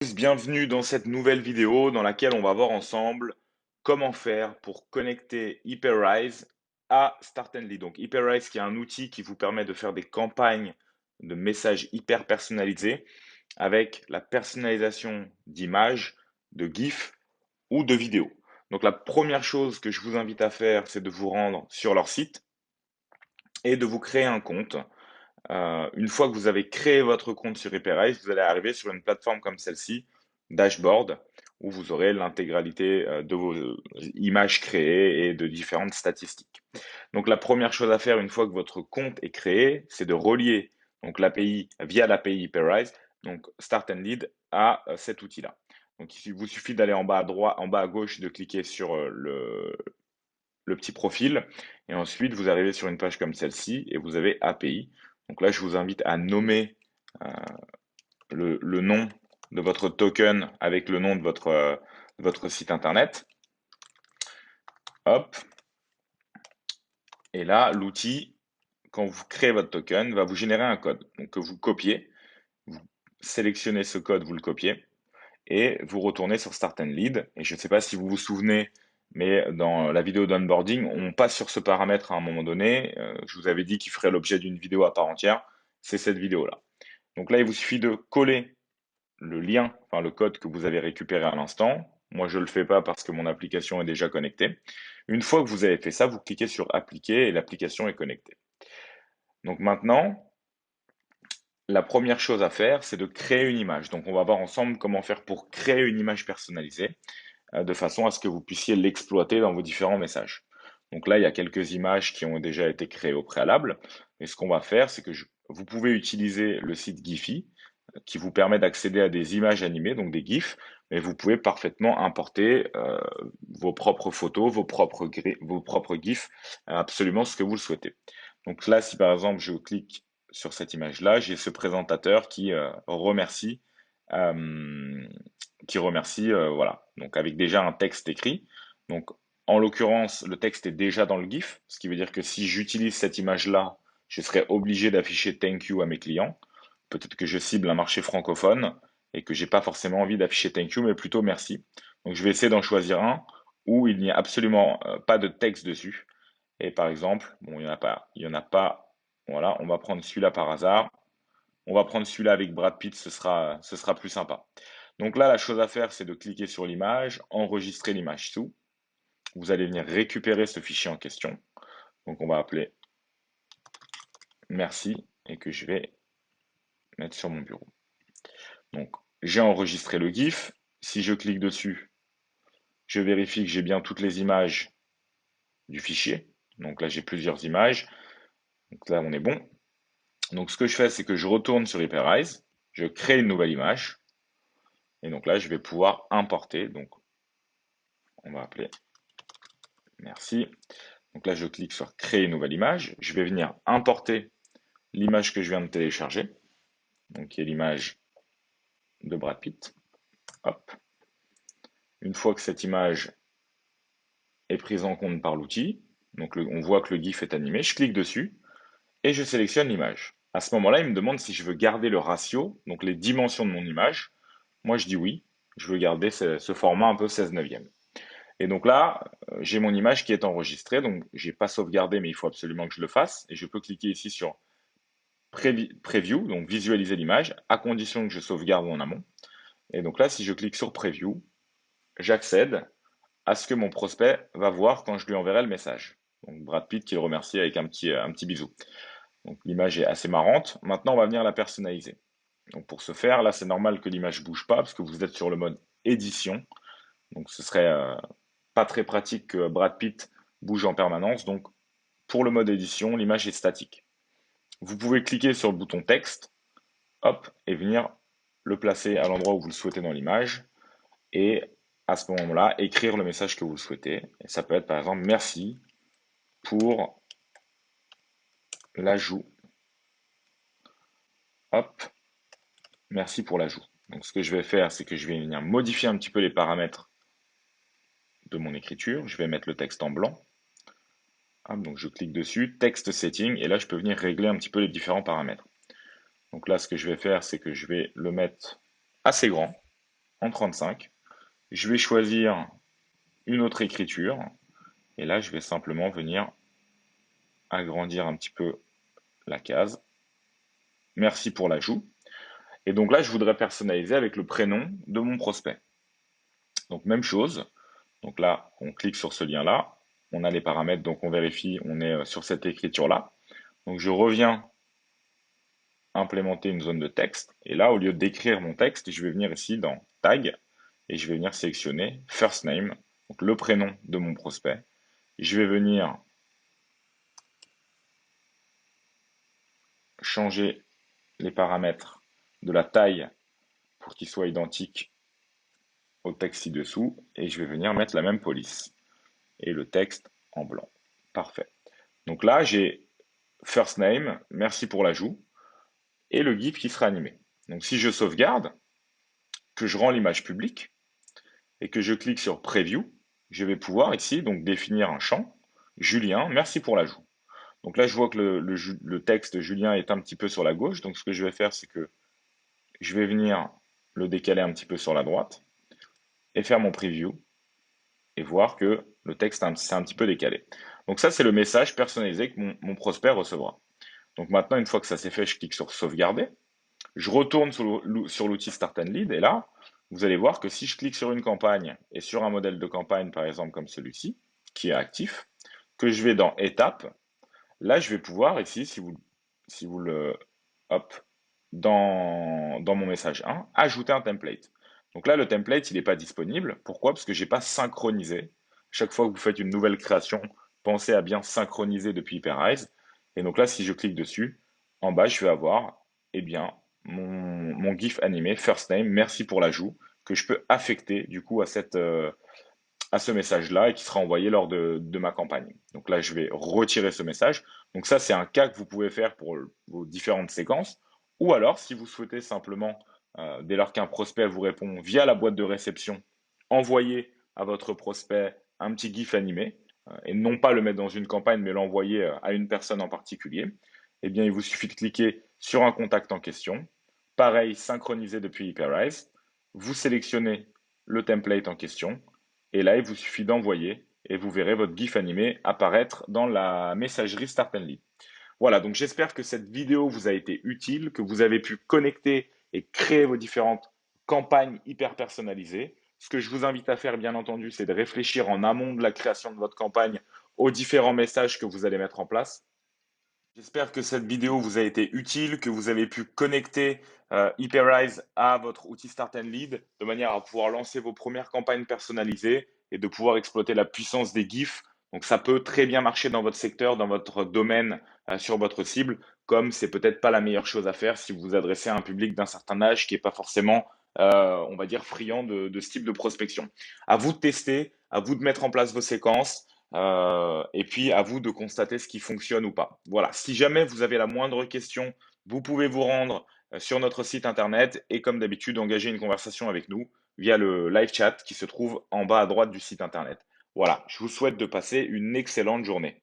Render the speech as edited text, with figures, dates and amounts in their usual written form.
Bienvenue dans cette nouvelle vidéo dans laquelle on va voir ensemble comment faire pour connecter Hyperice à Startendly. Donc Hyperice qui est un outil qui vous permet de faire des campagnes de messages hyper personnalisés avec la personnalisation d'images, de GIFs ou de vidéos. Donc la première chose que je vous invite à faire, c'est de vous rendre sur leur site et de vous créer un compte. Une fois que vous avez créé votre compte sur Hyperice, vous allez arriver sur une plateforme comme celle-ci, Dashboard, où vous aurez l'intégralité de vos images créées et de différentes statistiques. Donc la première chose à faire une fois que votre compte est créé, c'est de relier donc l'API via l'API Hyperice, donc Start and Lead à cet outil-là. Donc il vous suffit d'aller en bas à droite, en bas à gauche, de cliquer sur le petit profil. Et ensuite, vous arrivez sur une page comme celle-ci et vous avez API. Donc là, je vous invite à nommer euh, le nom de votre token avec le nom de votre site internet. Hop. Et là, l'outil, quand vous créez votre token, va vous générer un code. Donc que vous copiez, vous sélectionnez ce code, vous le copiez et vous retournez sur Start and Lead. Et je ne sais pas si vous vous souvenez, mais dans la vidéo d'onboarding, on passe sur ce paramètre à un moment donné. Je vous avais dit qu'il ferait l'objet d'une vidéo à part entière. C'est cette vidéo-là. Donc là, il vous suffit de coller le lien, enfin le code que vous avez récupéré à l'instant. Moi, je ne le fais pas parce que mon application est déjà connectée. Une fois que vous avez fait ça, vous cliquez sur Appliquer et l'application est connectée. Donc maintenant, la première chose à faire, c'est de créer une image. Donc on va voir ensemble comment faire pour créer une image personnalisée de façon à ce que vous puissiez l'exploiter dans vos différents messages. Donc là, il y a quelques images qui ont déjà été créées au préalable. Et ce qu'on va faire, c'est que vous pouvez utiliser le site Giphy qui vous permet d'accéder à des images animées, donc des GIFs, mais vous pouvez parfaitement importer vos propres photos, vos propres GIFs, absolument ce que vous le souhaitez. Donc là, si par exemple je clique sur cette image-là, j'ai ce présentateur euh, voilà, donc avec déjà un texte écrit. Donc en l'occurrence, le texte est déjà dans le GIF, ce qui veut dire que si j'utilise cette image-là, je serai obligé d'afficher Thank you à mes clients. Peut-être que je cible un marché francophone et que j'ai pas forcément envie d'afficher Thank you, mais plutôt merci. Donc je vais essayer d'en choisir un où il n'y a absolument pas de texte dessus. Et par exemple, bon, il y en a pas. Voilà, on va prendre celui-là par hasard. On va prendre celui-là avec Brad Pitt, ce sera plus sympa. Donc là, la chose à faire, c'est de cliquer sur l'image, enregistrer l'image sous. Vous allez venir récupérer ce fichier en question. Donc on va appeler merci et que je vais mettre sur mon bureau. Donc j'ai enregistré le GIF. Si je clique dessus, je vérifie que j'ai bien toutes les images du fichier. Donc là, j'ai plusieurs images. Donc là, on est bon. Donc ce que je fais, c'est que je retourne sur Hyperice, je crée une nouvelle image. Et donc là, je vais pouvoir importer. Donc on va appeler merci. Donc là, je clique sur créer une nouvelle image. Je vais venir importer l'image que je viens de télécharger, donc qui est l'image de Brad Pitt. Hop. Une fois que cette image est prise en compte par l'outil, donc on voit que le GIF est animé, je clique dessus et je sélectionne l'image. À ce moment-là, il me demande si je veux garder le ratio, donc les dimensions de mon image. Moi, je dis oui, je veux garder ce format un peu 16 neuvième. Et donc là, j'ai mon image qui est enregistrée, donc j'ai pas sauvegardé, mais il faut absolument que je le fasse. Et je peux cliquer ici sur Preview, donc visualiser l'image, à condition que je sauvegarde en amont. Et donc là, si je clique sur Preview, j'accède à ce que mon prospect va voir quand je lui enverrai le message. Donc Brad Pitt qui le remercie avec un petit bisou. Donc l'image est assez marrante. Maintenant, on va venir la personnaliser. Donc pour ce faire, là, c'est normal que l'image bouge pas parce que vous êtes sur le mode édition. Donc ce serait pas très pratique que Brad Pitt bouge en permanence. Donc pour le mode édition, l'image est statique. Vous pouvez cliquer sur le bouton texte, hop, et venir le placer à l'endroit où vous le souhaitez dans l'image. Et à ce moment-là, écrire le message que vous souhaitez. Et ça peut être par exemple merci pour l'ajout. Hop, merci pour l'ajout. Donc ce que je vais faire, c'est que je vais venir modifier un petit peu les paramètres de mon écriture. Je vais mettre le texte en blanc. Hop, donc je clique dessus, texte setting, et là je peux venir régler un petit peu les différents paramètres. Donc là, ce que je vais faire, c'est que je vais le mettre assez grand. en 35. Je vais choisir une autre écriture. Et là, je vais simplement venir agrandir un petit peu la case. Merci pour l'ajout. Et donc là, je voudrais personnaliser avec le prénom de mon prospect. Donc même chose. Donc là, on clique sur ce lien-là. On a les paramètres, donc on vérifie, on est sur cette écriture-là. Donc je reviens implémenter une zone de texte. Et là, au lieu d'écrire mon texte, je vais venir ici dans Tag et je vais venir sélectionner First Name, donc le prénom de mon prospect. Je vais venir changer les paramètres de la taille pour qu'il soit identique au texte ci-dessous et je vais venir mettre la même police et le texte en blanc. Parfait. Donc là, j'ai First Name, merci pour l'ajout, et le GIF qui sera animé. Donc si je sauvegarde, que je rends l'image publique et que je clique sur Preview, je vais pouvoir ici donc définir un champ. Julien, merci pour l'ajout. Donc là, je vois que le texte Julien est un petit peu sur la gauche. Donc ce que je vais faire, c'est que je vais venir le décaler un petit peu sur la droite et faire mon preview et voir que le texte s'est un petit peu décalé. Donc ça, c'est le message personnalisé que mon prospect recevra. Donc maintenant, une fois que ça s'est fait, je clique sur sauvegarder. Je retourne sur l'outil Start and Lead et là, vous allez voir que si je clique sur une campagne et sur un modèle de campagne, par exemple comme celui-ci, qui est actif, que je vais dans étapes, là, je vais pouvoir ici, si vous le, hop, dans mon message 1, ajouter un template. Donc là, le template, il n'est pas disponible. Pourquoi? Parce que je n'ai pas synchronisé. Chaque fois que vous faites une nouvelle création, pensez à bien synchroniser depuis Hyperize. Et donc là, si je clique dessus, en bas, je vais avoir eh bien, mon GIF animé, First Name, merci pour l'ajout, que je peux affecter du coup à ce message-là et qui sera envoyé lors de ma campagne. Donc là, je vais retirer ce message. Donc ça, c'est un cas que vous pouvez faire pour vos différentes séquences. Ou alors, si vous souhaitez simplement, dès lors qu'un prospect vous répond via la boîte de réception, envoyer à votre prospect un petit GIF animé, et non pas le mettre dans une campagne, mais l'envoyer à une personne en particulier, eh bien, il vous suffit de cliquer sur un contact en question. Pareil, synchronisé depuis Hyperize. Vous sélectionnez le template en question et là, il vous suffit d'envoyer et vous verrez votre GIF animé apparaître dans la messagerie Start and Lead. Voilà, donc j'espère que cette vidéo vous a été utile, que vous avez pu connecter et créer vos différentes campagnes hyper personnalisées. Ce que je vous invite à faire, bien entendu, c'est de réfléchir en amont de la création de votre campagne aux différents messages que vous allez mettre en place. J'espère que cette vidéo vous a été utile, que vous avez pu connecter Hyperize à votre outil Start and Lead de manière à pouvoir lancer vos premières campagnes personnalisées et de pouvoir exploiter la puissance des GIFs. Donc ça peut très bien marcher dans votre secteur, dans votre domaine, sur votre cible, comme c'est peut-être pas la meilleure chose à faire si vous vous adressez à un public d'un certain âge qui n'est pas forcément, on va dire, friand de ce type de prospection. À vous de tester, à vous de mettre en place vos séquences. Et puis à vous de constater ce qui fonctionne ou pas. Voilà, si jamais vous avez la moindre question, vous pouvez vous rendre sur notre site internet et comme d'habitude engager une conversation avec nous via le live chat qui se trouve en bas à droite du site internet. Voilà, je vous souhaite de passer une excellente journée.